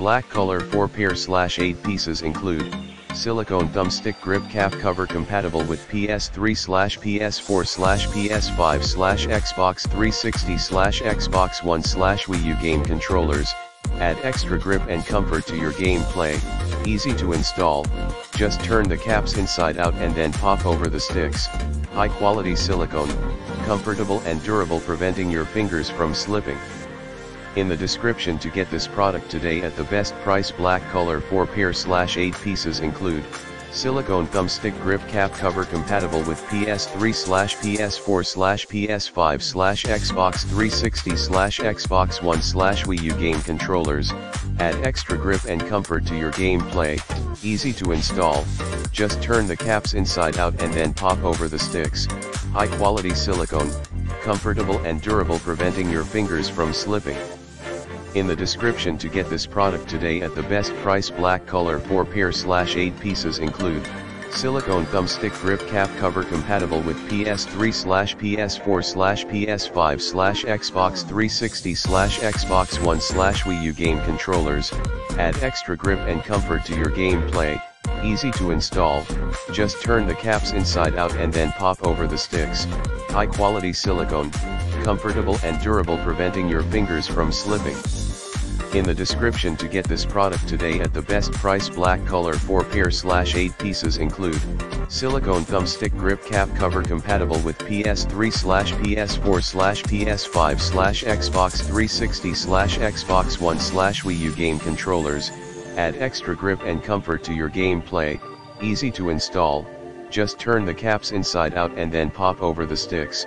Black color 4 pair/8 pieces include silicone thumbstick grip cap cover compatible with PS3/PS4/PS5/Xbox 360/Xbox One/Wii U game controllers. Add extra grip and comfort to your gameplay. Easy to install, just turn the caps inside out and then pop over the sticks. High quality silicone, comfortable and durable, preventing your fingers from slipping. In the description to get this product today at the best price. Black color 4 pair/8 pieces include silicone thumbstick grip cap cover compatible with PS3/PS4/PS5/Xbox 360/Xbox One/Wii U game controllers. Add extra grip and comfort to your gameplay. Easy to install, just turn the caps inside out and then pop over the sticks. High quality silicone, comfortable and durable, preventing your fingers from slipping. In the description to get this product today at the best price. Black color 4 pair/8 pieces include silicone thumbstick grip cap cover compatible with PS3/PS4/PS5/Xbox 360/Xbox One/Wii U game controllers. Add extra grip and comfort to your gameplay. Easy to install, just turn the caps inside out and then pop over the sticks. High quality silicone, comfortable and durable, preventing your fingers from slipping. In the description to get this product today at the best price. Black color 4 pair/8 pieces include silicone thumbstick grip cap cover compatible with PS3/PS4/PS5/Xbox 360/Xbox One/Wii U game controllers. Add extra grip and comfort to your gameplay. Easy to install, just turn the caps inside out and then pop over the sticks.